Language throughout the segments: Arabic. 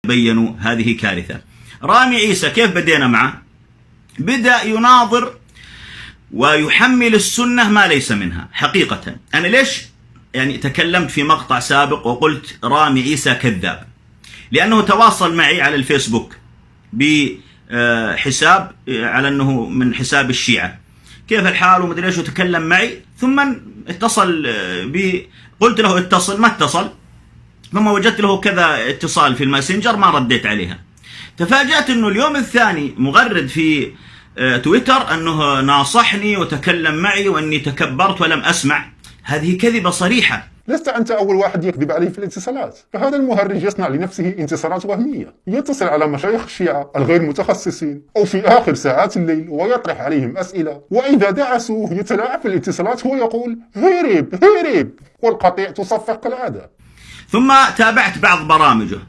بينوا هذه كارثة. رامي عيسى كيف بدينا معه؟ بدأ يناظر ويحمل السنة ما ليس منها حقيقة. أنا ليش يعني تكلمت في مقطع سابق وقلت رامي عيسى كذاب؟ لأنه تواصل معي على الفيسبوك بحساب على أنه من حساب الشيعة، كيف الحال ومدري ايش، وتكلم معي، ثم اتصل قلت له اتصل، ما اتصل، ثم وجدت له كذا اتصال في الماسنجر ما رديت عليها. تفاجأت انه اليوم الثاني مغرد في تويتر انه ناصحني وتكلم معي واني تكبرت ولم اسمع. هذه كذبة صريحة. لست أنت أول واحد يكذب عليه في الاتصالات، فهذا المهرج يصنع لنفسه انتصارات وهمية، يتصل على مشايخ الشيعة الغير متخصصين أو في آخر ساعات الليل ويطرح عليهم أسئلة، وإذا دعسوه يتلاعب في الاتصالات ويقول هرب هرب، والقطيع تصفق كالعادة. ثم تابعت بعض برامجه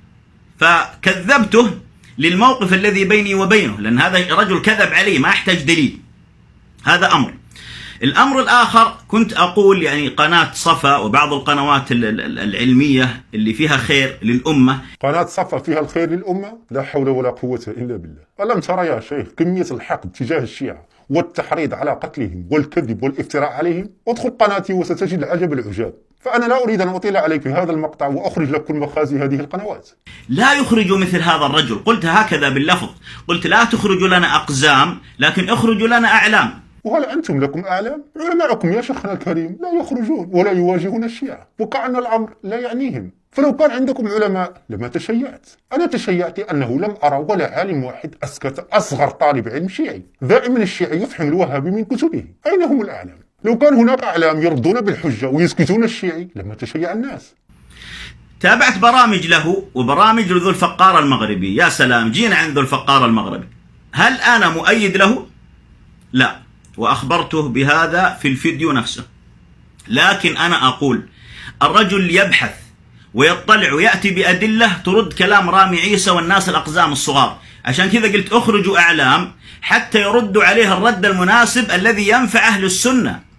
فكذبته للموقف الذي بيني وبينه، لأن هذا رجل كذب علي ما أحتاج دليل. هذا أمر. الأمر الآخر كنت أقول يعني قناة صفا وبعض القنوات العلمية اللي فيها خير للأمة. قناة صفا فيها الخير للأمة؟ لا حول ولا قوة إلا بالله. ألم ترى يا شيخ كمية الحقد تجاه الشيعة والتحريض على قتلهم والكذب والافتراء عليهم؟ ادخل قناتي وستجد العجب العجاب. فأنا لا أريد أن أطيل عليك في هذا المقطع وأخرج لك كل مخازي هذه القنوات. لا يخرج مثل هذا الرجل، قلت هكذا باللفظ، قلت لا تخرجوا لنا أقزام لكن اخرجوا لنا أعلام. وهل أنتم لكم أعلام؟ علماءكم يا شيخنا الكريم لا يخرجون ولا يواجهون الشيعة، وكأن الأمر لا يعنيهم. فلو كان عندكم علماء لما تشيعت. أنا تشيعت أنه لم أرى ولا عالم واحد أسكت أصغر طالب علم شيعي. دائما الشيعي يفحم الوهابي من كتبه. أين هم الأعلام؟ لو كان هناك أعلام يردون بالحجة ويسكتون الشيعي لما تشيع الناس. تابعت برامج له وبرامج ذو الفقار المغربي. يا سلام، جينا عند ذو الفقار المغربي. هل أنا مؤيد له؟ لا، وأخبرته بهذا في الفيديو نفسه. لكن أنا أقول الرجل يبحث ويطلع ويأتي بأدلة ترد كلام رامي عيسى والناس الأقزام الصغار. عشان كذا قلت أخرجوا أعلام حتى يردوا عليه الرد المناسب الذي ينفع أهل السنة.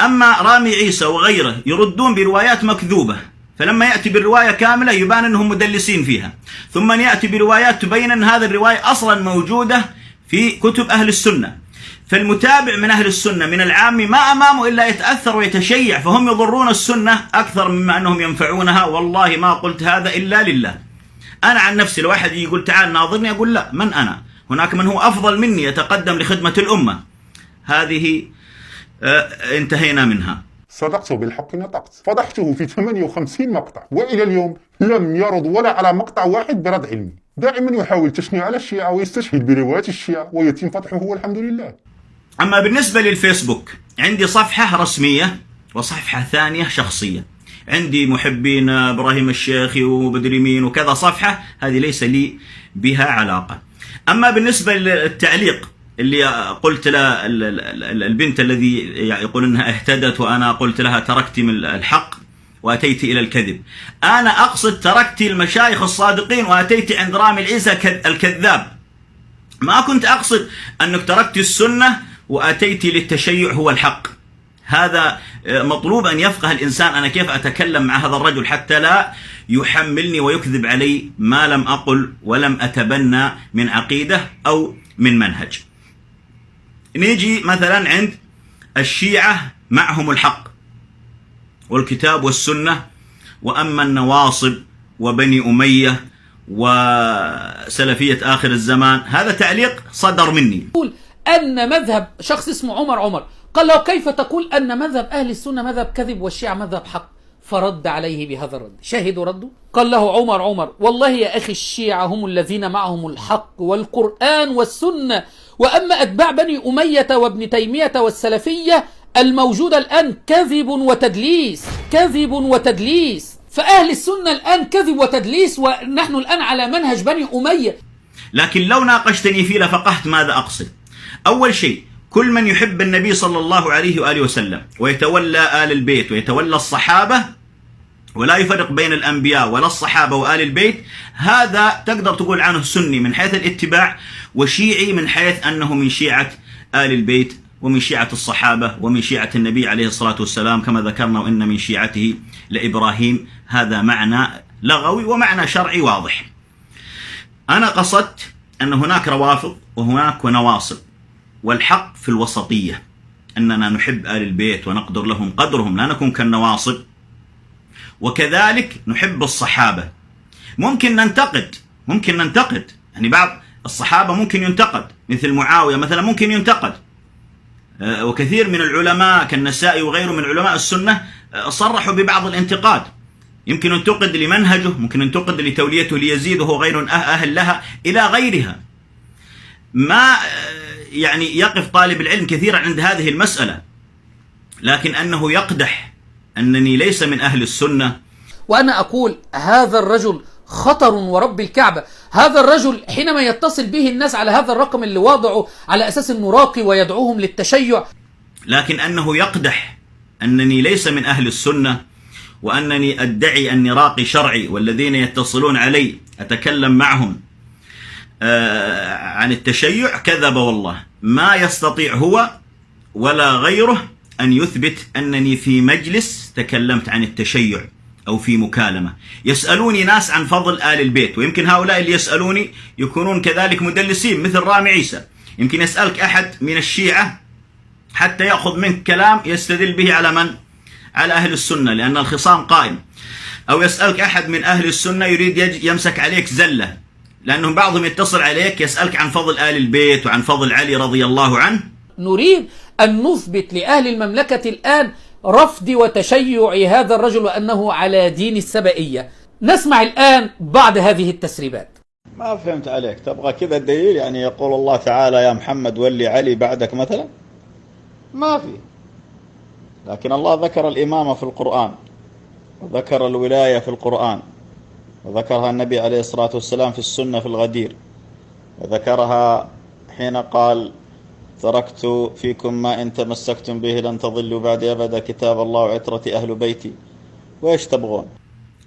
أما رامي عيسى وغيره يردون بروايات مكذوبة، فلما يأتي بالرواية كاملة يبان أنهم مدلسين فيها، ثم يأتي بروايات تبين أن هذه الرواية أصلا موجودة في كتب أهل السنة. فالمتابع من أهل السنة من العام ما أمامه إلا يتأثر ويتشيع، فهم يضرون السنة أكثر مما أنهم ينفعونها. والله ما قلت هذا إلا لله. أنا عن نفسي لو واحد يقول تعال ناظرني أقول لا، من أنا؟ هناك من هو أفضل مني يتقدم لخدمة الأمة. هذه انتهينا منها. صدقت بالحق نطقت. فضحته في 58 مقطع وإلى اليوم لم يرد ولا على مقطع واحد برد علمي. دائما يحاول تشنيع على الشيعة ويستشهد بروايات الشيعة ويتم فتحه والحمد لله. أما بالنسبة للفيسبوك عندي صفحة رسمية وصفحة ثانية شخصية. عندي محبين إبراهيم الشيخي وبدري مين وكذا صفحة، هذه ليس لي بها علاقة. أما بالنسبة للتعليق اللي قلت لها البنت الذي يقول أنها اهتدت وأنا قلت لها تركت من الحق وأتيت إلى الكذب، أنا أقصد تركت المشايخ الصادقين وأتيت عند رامي عيسى الكذاب. ما كنت أقصد أنك تركت السنة وأتيت للتشيع هو الحق. هذا مطلوب أن يفقه الإنسان أنا كيف أتكلم مع هذا الرجل حتى لا يحملني ويكذب علي ما لم أقل ولم أتبنى من عقيدة أو من منهج. نيجي مثلا عند الشيعة معهم الحق والكتاب والسنة، وأما النواصب وبني أمية وسلفية آخر الزمان، هذا تعليق صدر مني. يقول أن مذهب شخص اسمه عمر قال له كيف تقول أن مذهب أهل السنة مذهب كذب والشيعة مذهب حق؟ فرد عليه بهذا الرد. شاهدوا رده. قال له عمر والله يا أخي الشيعة هم الذين معهم الحق والقرآن والسنة، وأما أتباع بني أمية وابن تيمية والسلفية الموجودة الآن كذب وتدليس، كذب وتدليس. فأهل السنة الآن كذب وتدليس ونحن الآن على منهج بني أمية. لكن لو ناقشتني فيه لفقهت ماذا أقصد. أول شيء كل من يحب النبي صلى الله عليه وآله وسلم ويتولى آل البيت ويتولى الصحابة ولا يفرق بين الأنبياء ولا الصحابة وآل البيت، هذا تقدر تقول عنه سني من حيث الاتباع، وشيعي من حيث أنه من شيعة آل البيت ومن شيعة الصحابة ومن شيعة النبي عليه الصلاة والسلام كما ذكرنا، وإن من شيعته لإبراهيم. هذا معنى لغوي ومعنى شرعي واضح. أنا قصدت أن هناك روافض وهناك نواصب، والحق في الوسطية، أننا نحب آل البيت ونقدر لهم قدرهم، لا نكون كالنواصب، وكذلك نحب الصحابة. ممكن ننتقد يعني بعض الصحابة ممكن ينتقد، مثل معاوية مثلا ممكن ينتقد، وكثير من العلماء كالنسائي وغيره من علماء السنة صرحوا ببعض الانتقاد. يمكن ينتقد لمنهجه، ممكن ينتقد لتوليته ليزيد وهو غير أهل لها إلى غيرها. ما يعني يقف طالب العلم كثيرا عند هذه المسألة، لكن أنه يقدح أنني ليس من أهل السنة. وأنا أقول هذا الرجل خطر ورب الكعبة. هذا الرجل حينما يتصل به الناس على هذا الرقم اللي واضعه على أساس أنه راقي ويدعوهم للتشيع، لكن أنه يقدح أنني ليس من أهل السنة، وأنني أدعي أني راقي شرعي، والذين يتصلون علي أتكلم معهم عن التشيع، كذب والله. ما يستطيع هو ولا غيره أن يثبت أنني في مجلس تكلمت عن التشيع أو في مكالمة. يسألوني ناس عن فضل آل البيت، ويمكن هؤلاء اللي يسألوني يكونون كذلك مدلسين مثل رامي عيسى. يمكن يسألك أحد من الشيعة حتى يأخذ منك كلام يستدل به على من؟ على أهل السنة، لأن الخصام قائم. أو يسألك أحد من أهل السنة يريد يمسك عليك زلة، لأنهم بعضهم يتصل عليك يسألك عن فضل آل البيت وعن فضل علي رضي الله عنه. نريد أن نثبت لأهل المملكة الآن رفض وتشيع هذا الرجل وأنه على دين السبائية. نسمع الآن بعض هذه التسريبات. ما فهمت عليك، تبغى كذا الدليل؟ يعني يقول الله تعالى يا محمد ولي علي بعدك مثلا؟ ما في. لكن الله ذكر الإمامة في القرآن، وذكر الولاية في القرآن، وذكرها النبي عليه الصلاة والسلام في السنة في الغدير، وذكرها حين قال تركت فيكم ما إن تمسكتم به لن تضلوا بعد أبدا كتاب الله وعترتي أهل بيتي. وإيش تبغون؟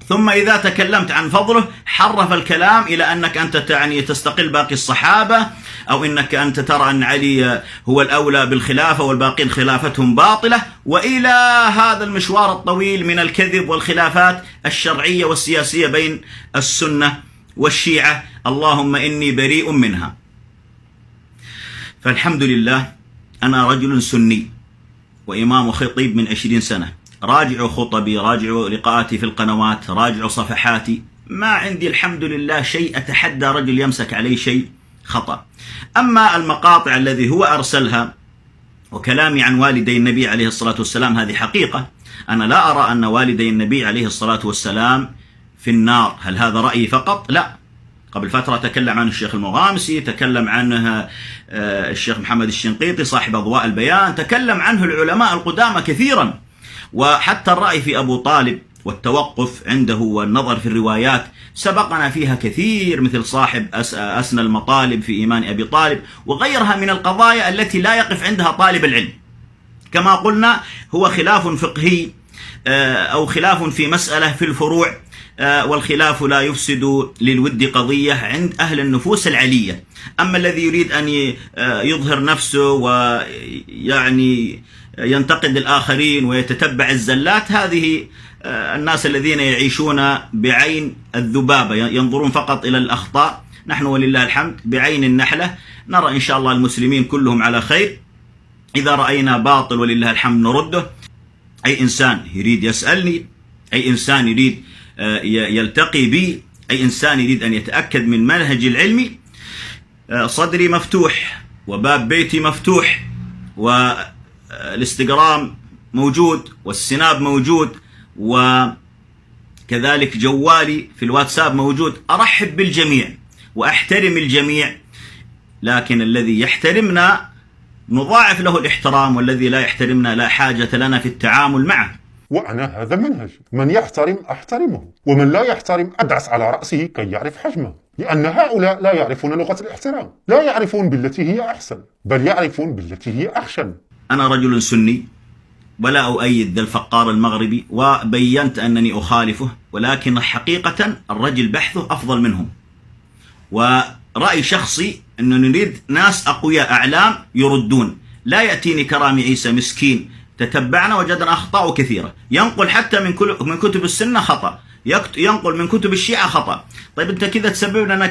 ثم إذا تكلمت عن فضله حرف الكلام إلى أنك أنت تعني تستقل باقي الصحابة، أو أنك أنت ترى أن علي هو الأولى بالخلافة والباقين خلافتهم باطلة، وإلى هذا المشوار الطويل من الكذب والخلافات الشرعية والسياسية بين السنة والشيعة، اللهم إني بريء منها. فالحمد لله أنا رجل سني وإمام وخطيب من 20 سنة. راجعوا خطبي، راجعوا لقاءاتي في القنوات، راجعوا صفحاتي، ما عندي الحمد لله شيء أتحدى رجل يمسك عليه شيء خطأ. أما المقاطع الذي هو أرسلها وكلامي عن والدي النبي عليه الصلاة والسلام، هذه حقيقة. أنا لا أرى أن والدي النبي عليه الصلاة والسلام في النار. هل هذا رأيي فقط؟ لا. قبل فترة تكلم عنه الشيخ المغامسي، تكلم عنه الشيخ محمد الشنقيطي صاحب أضواء البيان، تكلم عنه العلماء القدامى كثيرا. وحتى الرأي في أبو طالب والتوقف عنده والنظر في الروايات سبقنا فيها كثير، مثل صاحب أسنى المطالب في إيمان أبي طالب وغيرها من القضايا التي لا يقف عندها طالب العلم. كما قلنا هو خلاف فقهي أو خلاف في مسألة في الفروع، والخلاف لا يفسد للود قضية عند أهل النفوس العلية. أما الذي يريد أن يظهر نفسه ويعني ينتقد الآخرين ويتتبع الزلات، هذه الناس الذين يعيشون بعين الذبابة، ينظرون فقط إلى الأخطاء. نحن ولله الحمد بعين النحلة، نرى إن شاء الله المسلمين كلهم على خير. إذا رأينا باطل ولله الحمد نرده. أي إنسان يريد يسألني، أي إنسان يريد يلتقي بي، أي إنسان يريد أن يتأكد من منهج العلمي، صدري مفتوح وباب بيتي مفتوح، والإنستغرام موجود والسناب موجود، وكذلك جوالي في الواتساب موجود. أرحب بالجميع وأحترم الجميع، لكن الذي يحترمنا نضاعف له الاحترام، والذي لا يحترمنا لا حاجة لنا في التعامل معه. وأنا هذا منهج، من يحترم أحترمه، ومن لا يحترم أدعس على رأسه كي يعرف حجمه. لأن هؤلاء لا يعرفون لغة الاحترام، لا يعرفون بالتي هي أحسن، بل يعرفون بالتي هي أخشن. أنا رجل سني ولا أؤيد ذا الفقار المغربي، وبينت أنني أخالفه، ولكن حقيقة الرجل بحثه أفضل منهم. ورأي شخصي أنه نريد ناس أقوياء أعلام يردون. لا يأتيني كرامي عيسى مسكين تتبعنا وجدنا أخطاء كثيرة، ينقل حتى من كتب السنة خطأ، ينقل من كتب الشيعة خطأ. طيب أنت كذا تسبب لنا